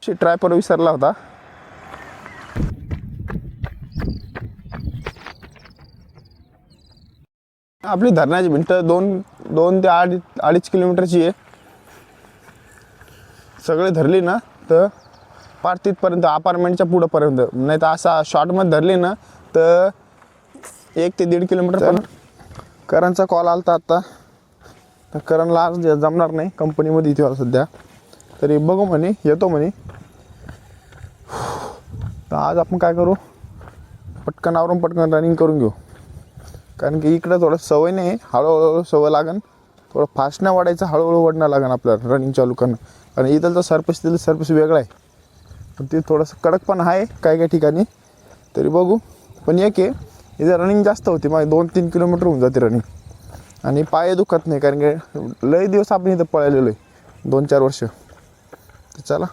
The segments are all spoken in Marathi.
ट्रायपर विसरला होता. आपली धरणाची भिंत 2 ते 2.5 किलोमीटरची आहे. सगळे धरली ना तर पार तिथपर्यंत अपार्टमेंटच्या पुढंपर्यंत, नाही तर असा शॉर्टमध्ये धरली ना तर 1 ते 1.5 किलोमीटर. पण करणचा कॉल आला आता, तर करणला आज जमणार नाही, कंपनीमध्ये इथे सध्या. तरी बघू म्हणे, येतो म्हणे. तर आज आपण काय करू, पटकन आवरून पटकन रनिंग करून घेऊ. कारण की इकडं थोडं सवय नाही, हळूहळू सवय लागन. थोडं फास्ट नाही वाढायचं, हळूहळू वाढणं लागन आपल्याला रनिंग चालू करणं. कारण इथलचा सरफेस वेगळा आहे, पण ते थोडंसं कडक पण आहे काही ठिकाणी. तरी बघू. पण एक आहे, इथं रनिंग जास्त होती, माझी 2-3 किलोमीटर होऊन जाते रनिंग. आणि पाय दुखत नाही, कारण की लय दिवस आपण इथं पळालेलो आहे, 2-4 वर्ष. तर चला.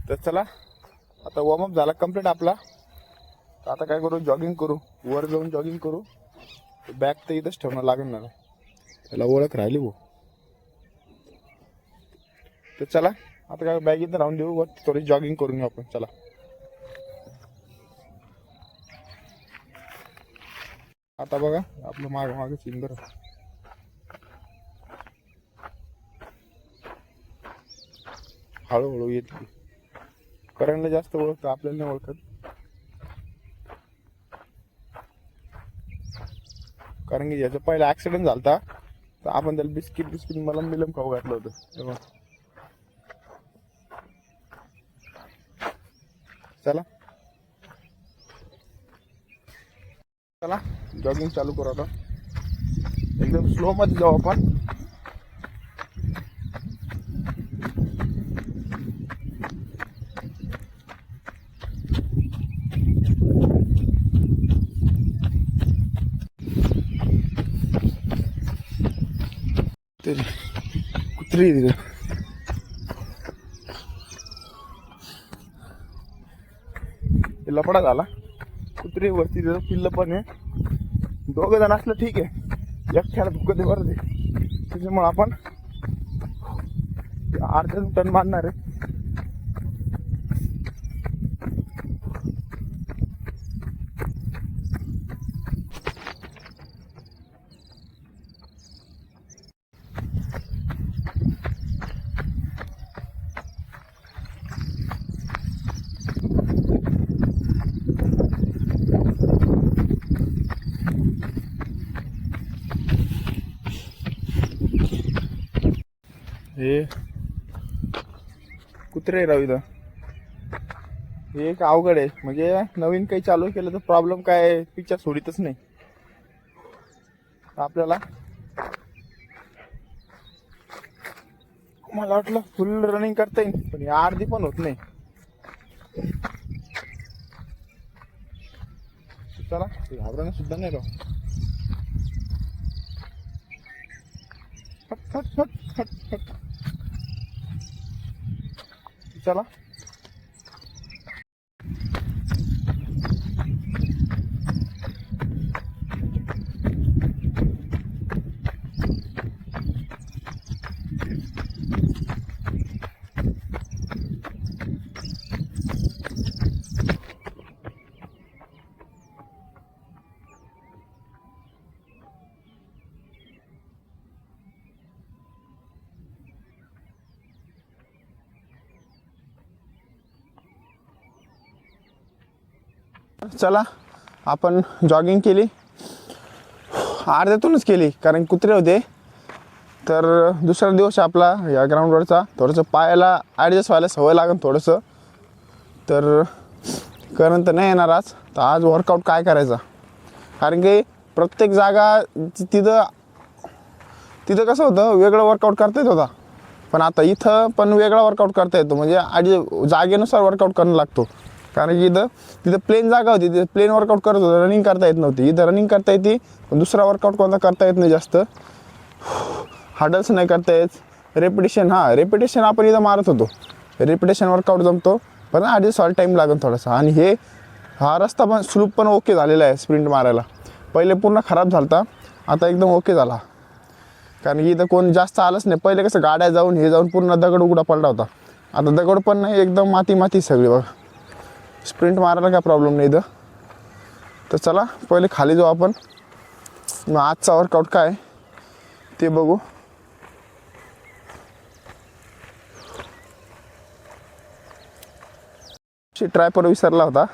तर चला, आता वॉर्मअप झाला कंप्लीट आपला. तर आता काय करू, जॉगिंग करू, वर जाऊन जॉगिंग करू. बॅग तर इथंच ठेवणं लागणार, त्याला ओळख राहिली भाऊ. तर चला, आता काय बॅग इथं राहून देऊ, वर थोडी जॉगिंग करून घेऊ आपण. चला. आता बघा आपलं मागे सिंगर हळूहळू येते. करणला जास्त ओळखतं, आपल्याला नाही ओळखत. कारण की याचा पहिला ऍक्सिडेंट झालता, तर आपण त्याला बिस्किट मलम खाऊ घातलं होतं तेव्हा. चला चला, जॉगिंग चालू करू आता. एकदम स्लो मध्ये जाऊ आपण. कुत्री तिथं लपडा झाला. कुत्री वरती तिथं पिल्लं पण आहे. 2 जण असलं ठीक आहे, एकट्याला भुकते बरं ते. त्याच्यामुळे आपण अर्धा टन मारणार आहे. कुत्रे राहू इथं. हे एक अवघड आहे, म्हणजे नवीन काही चालू केलं तर प्रॉब्लेम काय पिक्चर सोडितच नाही आपल्याला. मला वाटलं फुल रनिंग करता येईल, पण या अर्धी पण होत नाही. चला घाबरणं सुद्धा नाही राव. फट फट फट फट फट. चला चला आपण जॉगिंग केली, अर्ध्यातूनच केली कारण कुत्रे होते. तर दुसरा दिवस आपला या ग्राउंडवरचा थोडंसं पायाला ॲडजस्ट व्हायला सवय लागेल थोडंसं. तर कारण तर नाही येणार आज. तर आज वर्कआउट काय करायचा, कारण की प्रत्येक जागा तिथं तिथं कसं होतं वेगळं वर्कआउट करता येत होता, पण आता इथं पण वेगळा वर्कआउट करता येतो. म्हणजे आधी जागेनुसार वर्कआउट करणं लागतो, कारण की तिथं प्लेन जागा होती, तिथं प्लेन वर्कआउट करत होतं, रनिंग करता येत नव्हती. इथं रनिंग करता येते, पण दुसरा वर्कआउट कोणता करता येत नाही जास्त. हडल्स नाही करता येत. रेपिटेशन, हां रेपिटेशन आपण इथं मारत होतो, रेपिटेशन वर्कआउट जमतो, पण आधी सॉल्ट टाईम लागेल थोडासा. आणि हा रस्ता पण स्लूप पण ओके झालेला आहे स्प्रिंट मारायला. पहिले पूर्ण खराब झाला होता, आता एकदम ओके झाला, कारण की इथं कोण जास्त आलंच नाही. पहिले कसं गाड्या जाऊन हे जाऊन पूर्ण दगड उघडा पडला होता, आता दगड पण नाही, एकदम माती माती सगळी बघा. स्प्रिंट मारायला काय प्रॉब्लेम नाही इथं. तर चला पहिले खाली जाऊ आपण, मग आजचा वर्कआउट काय ते बघू. ट्रायपॉड विसरला होता.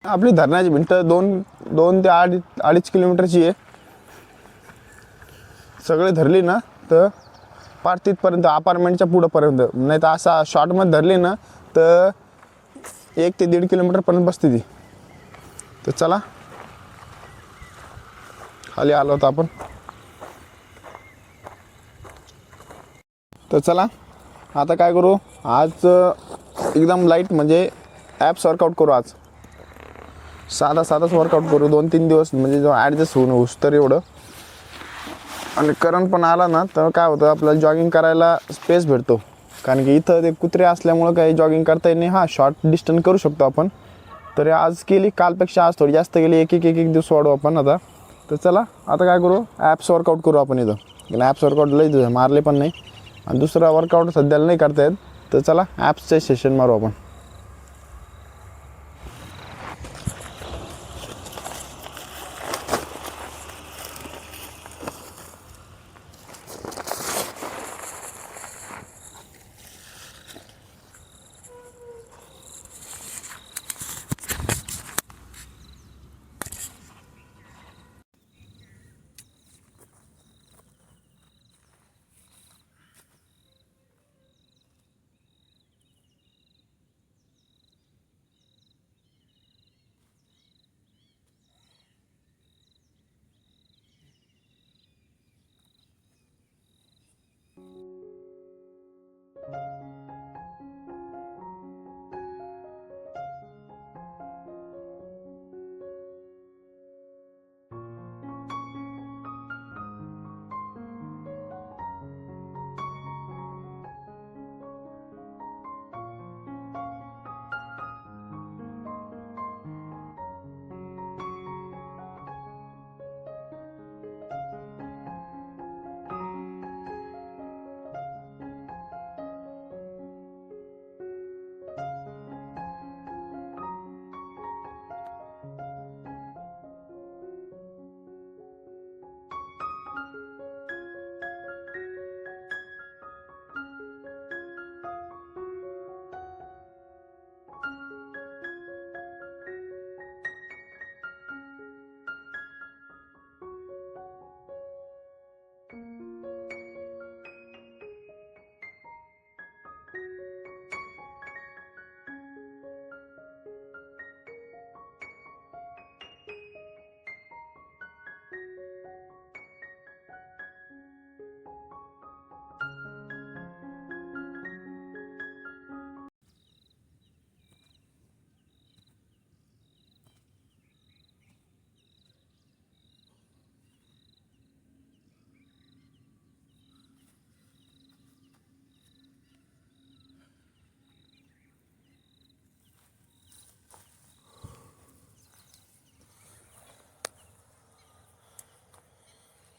आपली धरणाची भिंत 2 ते 2.5 किलोमीटरची आहे. सगळे धरली ना तर पार तिथपर्यंत अपार्टमेंटच्या पुढंपर्यंत, नाही तर असा शॉर्टमध्ये धरली ना तर 1 ते 1.5 किलोमीटरपर्यंत बसते ती. तर चला खाली आलो होतो आपण. तर चला आता काय करू, आज एकदम लाईट म्हणजे ॲप्स वर्कआउट करू. आज साधाच वर्कआउट करू 2-3 दिवस, म्हणजे जो ॲडजस्ट होऊस तर एवढं. आणि करंट पण आला ना तर काय होतं, आपल्याला जॉगिंग करायला स्पेस भेटतो, कारण की इथं ते कुत्रे असल्यामुळं काही जॉगिंग करता येत नाही. हां शॉर्ट डिस्टन्स करू शकतो आपण. तर आज केली, कालपेक्षा आज थोडी जास्त गेली, एक दिवस वाढू आपण आता. तर चला आता काय करू, ॲप्स वर्कआउट करू आपण इथं. ॲप्स वर्कआउट लई मारले पण नाही, आणि दुसरा वर्कआउट सध्याला नाही करता येत. तर चला ॲप्सचे सेशन मारू आपण.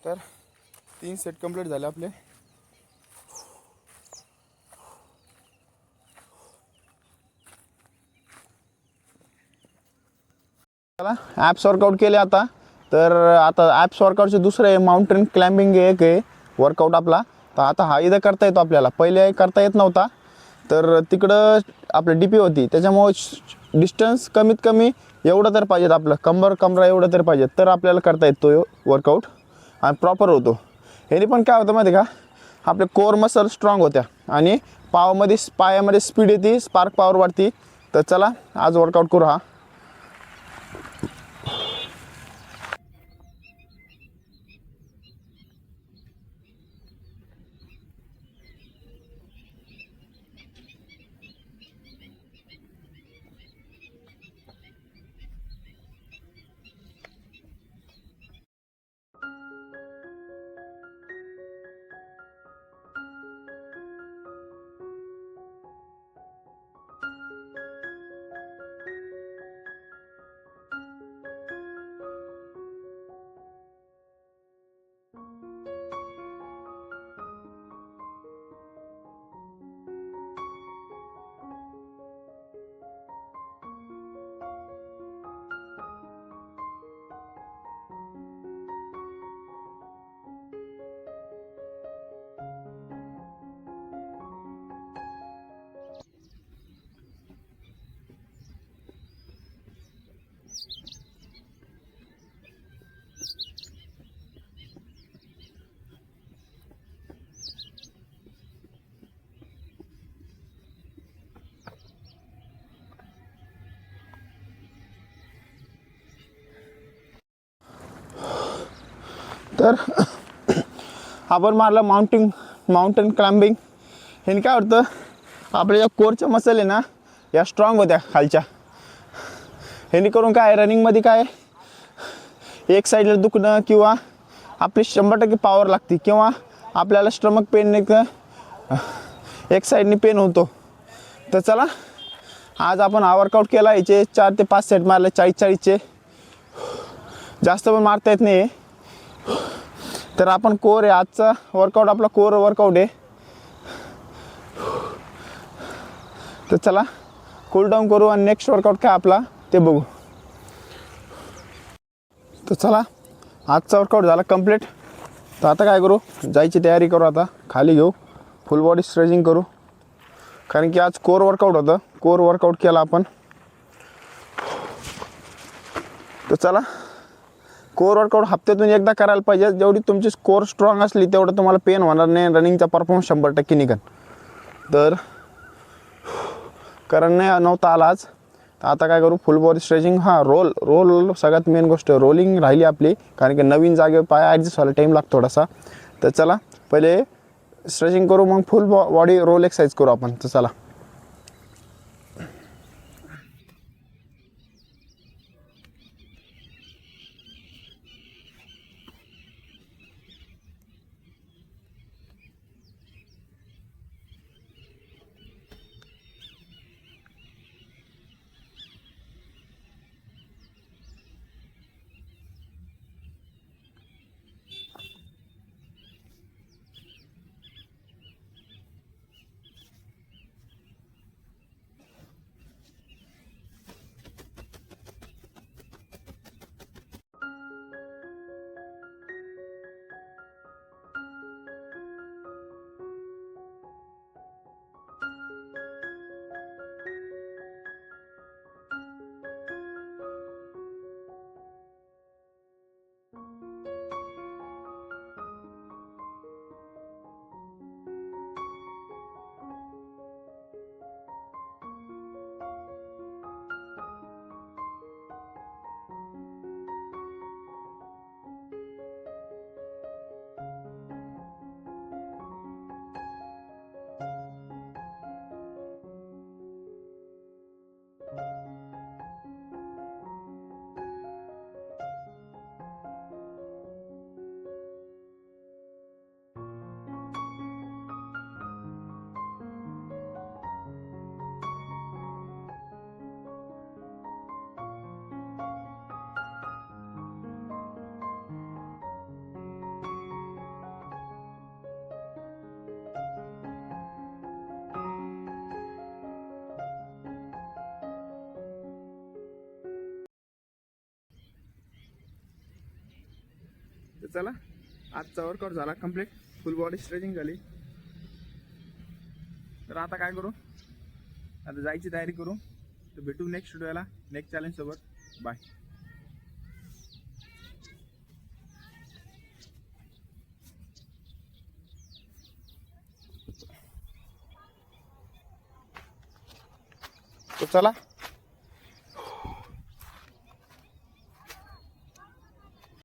तर 3 सेट कंप्लीट झाले आपले. चला ॲप्स वर्कआउट केले आता. तर आता ॲप्स वर्कआउटचे दुसरे माउंटेन क्लाइम्बिंग एक आहे वर्कआउट आपला. तर आता हा इथं करता येतो आपल्याला, पहिले करता येत नव्हता. तर तिकडं आपलं डी पी होती, त्याच्यामुळे डिस्टन्स कमीत कमी एवढं तर पाहिजेत, आपलं कमरा एवढं तर पाहिजे, तर आपल्याला करता येतो वर्कआउट आणि प्रॉपर होतो. ह्याने पण काय होतं माहिती आहे का, आपले कोर मसल स्ट्रॉंग होत्या आणि पायामध्ये स्पीड येते, स्पार्क पॉवर वाढती. तर चला आज वर्कआउट करू. हा तर आपण मारलं माउंटेन क्लाइम्बिंग. ह्याने काय होतं, आपल्या ज्या कोरच्या मसल आहे ना या स्ट्रॉंग होत्या खालच्या. ह्याने करून काय रनिंगमध्ये काय एक साईडला दुखणं किंवा आपली 100% पॉवर लागते किंवा आपल्याला स्टमक पेन एक साईडनी पेन होतो. तर चला आज आपण हा वर्कआउट केला. याचे 4 ते 5 सेट मारले 40-40चे, जास्त पण मारता येत नाही. तर आपण कोर आहे आजचा वर्कआउट, आपला कोर वर्कआउट आहे. तर चला कूल डाऊन करू आणि नेक्स्ट वर्कआउट काय आपला ते बघू. तर चला आजचा वर्कआउट झाला कंप्लीट. तर आता काय करू, जायची तयारी करू. आता खाली घेऊ, फुल बॉडी स्ट्रेचिंग करू, कारण की आज कोर वर्कआउट होतं. कोर वर्कआउट केला आपण. तर चला कोर वर्कआउट हप्त्यातून एकदा करायला पाहिजे. जेवढी तुमची कोर स्ट्रॉंग असली तेवढं तुम्हाला पेन होणार नाही, रनिंगचा परफॉर्मन्स 100% निघेल. तर कारण नाही नव्हता आला आज. तर आता काय करू, फुल बॉडी स्ट्रेचिंग. रोल सगळ्यात मेन गोष्ट रोलिंग राहिली आपली, कारण की नवीन जागेवर पाय ॲडजस्ट व्हायला टाईम लागतो थोडासा. तर चला पहिले स्ट्रेचिंग करू, मग फुल बॉडी रोल एक्सरसाइज करू आपण. तर चला. चला आजचा वर्कआउट झाला कंप्लीट, फुल बॉडी स्ट्रेचिंग झाली. तर आता काय करू, आता जायची तयारी करू. तर भेटू नेक्स्ट व्हिडिओला नेक्स्ट चॅलेंज सोबत. बाय. तो चला